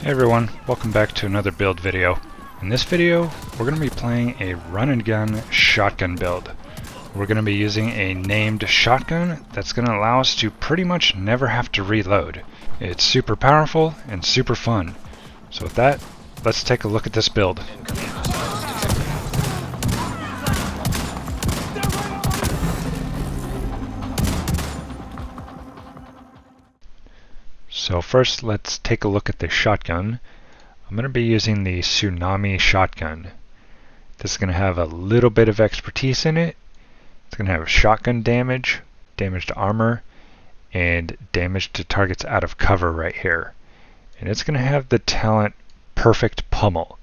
Hey everyone, welcome back to another build video. In this video, we're going to be playing a run and gun shotgun build. We're going to be using a named shotgun that's going to allow us to pretty much never have to reload. It's super powerful and super fun. So with that, let's take a look at this build. So first, let's take a look at the shotgun. I'm going to be using the Tsunami shotgun. This is going to have a little bit of expertise in it. It's going to have shotgun damage, damage to armor, and damage to targets out of cover right here. And it's going to have the talent Perfect Pummel.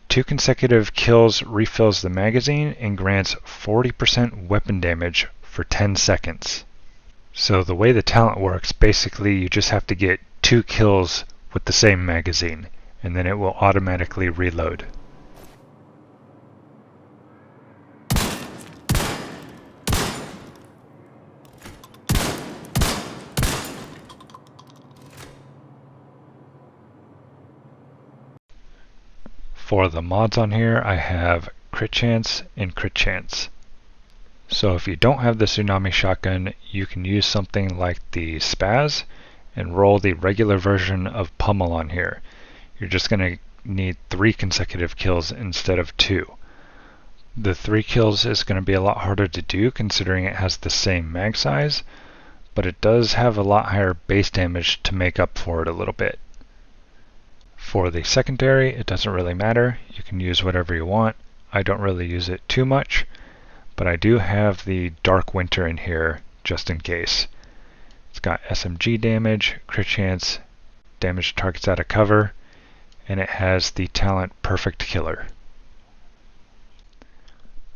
2 consecutive kills refills the magazine and grants 40% weapon damage for 10 seconds. So the way the talent works, basically you just have to get 2 kills with the same magazine, and then it will automatically reload. For the mods on here, I have crit chance and crit chance. So if you don't have the Tsunami shotgun, you can use something like the Spaz and roll the regular version of Pummel on here. You're just going to need 3 consecutive kills instead of 2. The 3 kills is going to be a lot harder to do considering it has the same mag size, but it does have a lot higher base damage to make up for it a little bit. For the secondary, it doesn't really matter. You can use whatever you want. I don't really use it too much, but I do have the Dark Winter in here just in case. It's got SMG damage, crit chance, damage to targets out of cover, and it has the talent Perfect Killer.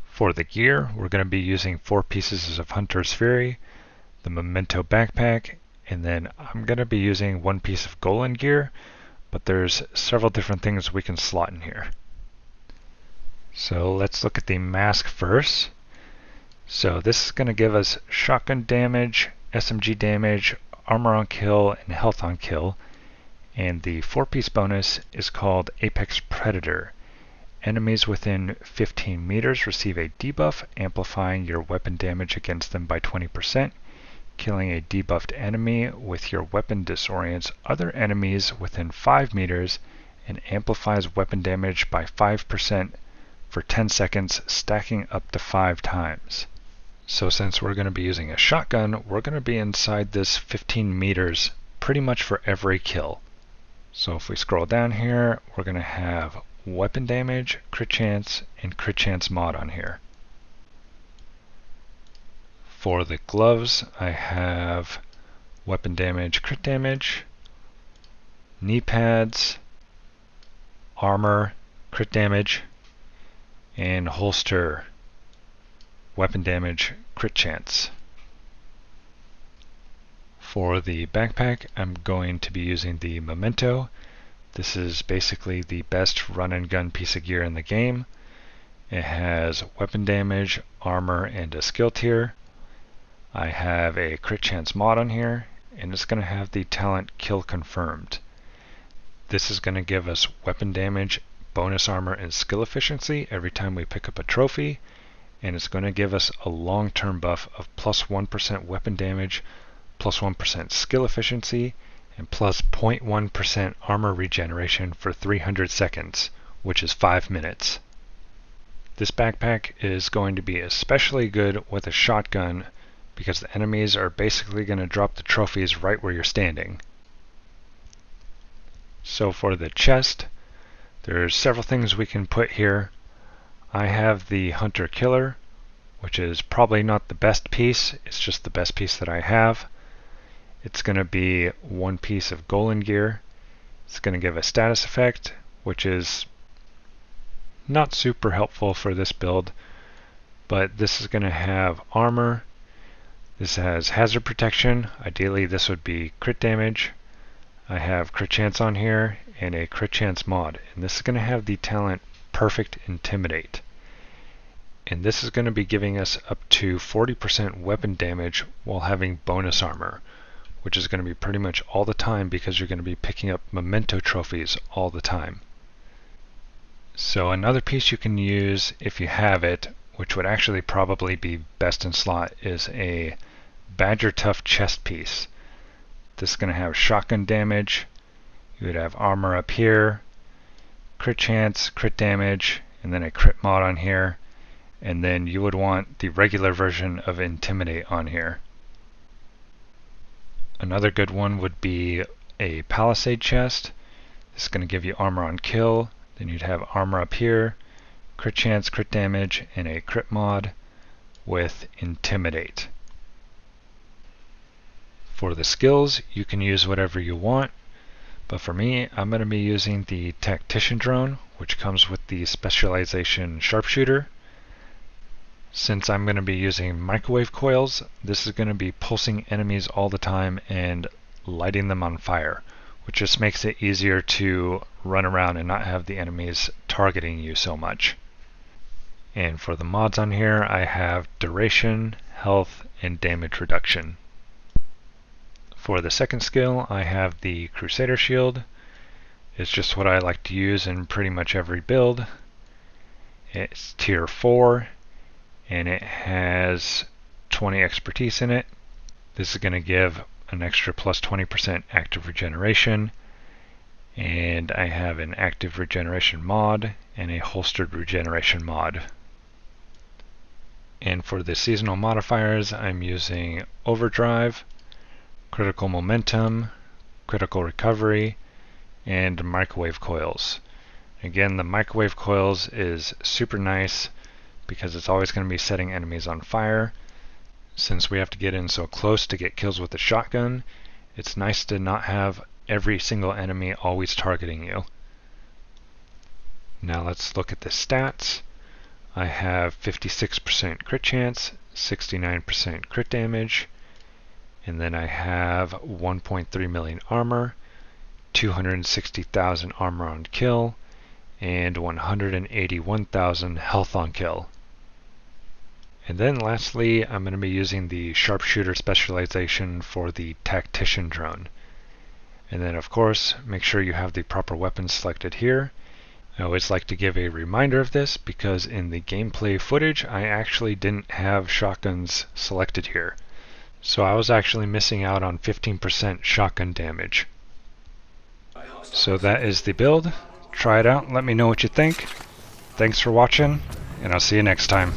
For the gear, we're going to be using 4 pieces of Hunter's Fury, the Memento backpack, and then I'm going to be using 1 piece of Golan gear, but there's several different things we can slot in here. So let's look at the mask first. So this is going to give us shotgun damage, SMG damage, armor on kill, and health on kill. And the 4-piece bonus is called Apex Predator. Enemies within 15 meters receive a debuff, amplifying your weapon damage against them by 20%. Killing a debuffed enemy with your weapon disorients other enemies within 5 meters and amplifies weapon damage by 5% for 10 seconds, stacking up to 5 times. So since we're going to be using a shotgun, we're going to be inside this 15 meters pretty much for every kill. So if we scroll down here, we're going to have weapon damage, crit chance, and crit chance mod on here. For the gloves, I have weapon damage, crit damage, knee pads, armor, crit damage, and holster, weapon damage, crit chance. For the backpack, I'm going to be using the Memento. This is basically the best run and gun piece of gear in the game. It has weapon damage, armor, and a skill tier. I have a crit chance mod on here, and it's going to have the talent Kill Confirmed. This is going to give us weapon damage, bonus armor, and skill efficiency every time we pick up a trophy, and it's going to give us a long-term buff of plus 1% weapon damage, plus 1% skill efficiency, and plus 0.1% armor regeneration for 300 seconds, which is 5 minutes. This backpack is going to be especially good with a shotgun because the enemies are basically going to drop the trophies right where you're standing. So for the chest, there's several things we can put here. I have the Hunter Killer, which is probably not the best piece, it's just the best piece that I have. It's going to be 1 piece of Golan gear. It's going to give a status effect, which is not super helpful for this build, but this is going to have armor. This has hazard protection. Ideally this would be crit damage. I have crit chance on here and a crit chance mod, and this is going to have the talent Perfect Intimidate. And this is going to be giving us up to 40% weapon damage while having bonus armor, which is going to be pretty much all the time because you're going to be picking up Memento trophies all the time. So another piece you can use if you have it, which would actually probably be best in slot, is a Badger Tough chest piece. This is going to have shotgun damage. You would have armor up here, crit chance, crit damage, and then a crit mod on here. And then you would want the regular version of Intimidate on here. Another good one would be a Palisade chest. This is going to give you armor on kill. Then you'd have armor up here, crit chance, crit damage, and a crit mod with Intimidate. For the skills, you can use whatever you want, but for me, I'm going to be using the Tactician drone, which comes with the Specialization Sharpshooter. Since I'm going to be using microwave coils, this is going to be pulsing enemies all the time and lighting them on fire, which just makes it easier to run around and not have the enemies targeting you so much. And for the mods on here, I have duration, health, and damage reduction. For the second skill, I have the Crusader Shield. It's just what I like to use in pretty much every build. It's tier 4. And it has 20 expertise in it. This is going to give an extra plus 20% active regeneration, and I have an active regeneration mod and a holstered regeneration mod. And for the seasonal modifiers, I'm using overdrive, critical momentum, critical recovery, and microwave coils. Again, the microwave coils is super nice because it's always going to be setting enemies on fire. Since we have to get in so close to get kills with the shotgun, it's nice to not have every single enemy always targeting you. Now let's look at the stats. I have 56% crit chance, 69% crit damage, and then I have 1.3 million armor, 260,000 armor on kill, and 181,000 health on kill. And then lastly, I'm going to be using the Sharpshooter Specialization for the Tactician drone. And then of course, make sure you have the proper weapons selected here. I always like to give a reminder of this because in the gameplay footage, I actually didn't have shotguns selected here. So I was actually missing out on 15% shotgun damage. So that is the build. Try it out, let me know what you think. Thanks for watching, and I'll see you next time.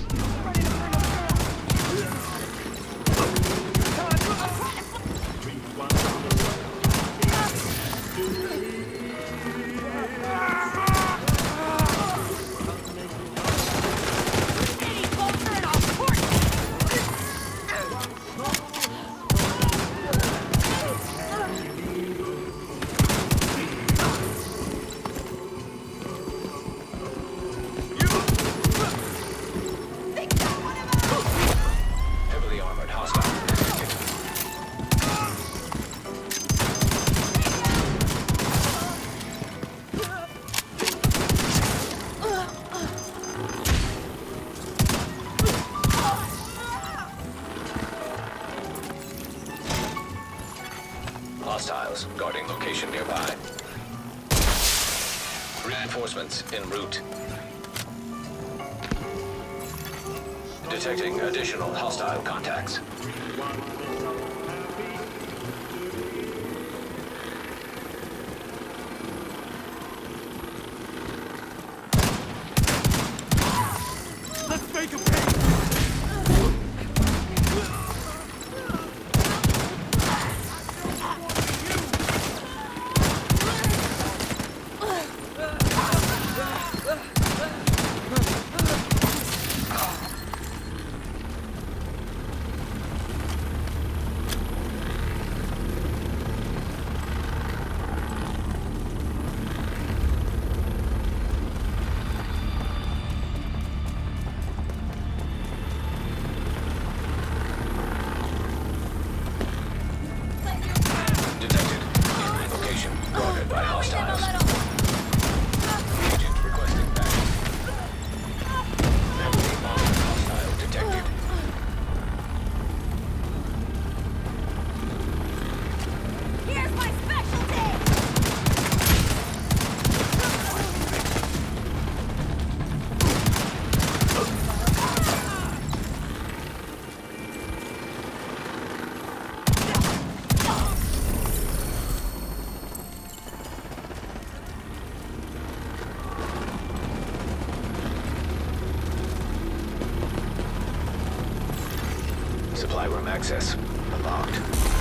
Hostiles guarding location nearby. Reinforcements en route. Detecting additional hostile contacts. Let's make a pay! Supply room access unlocked.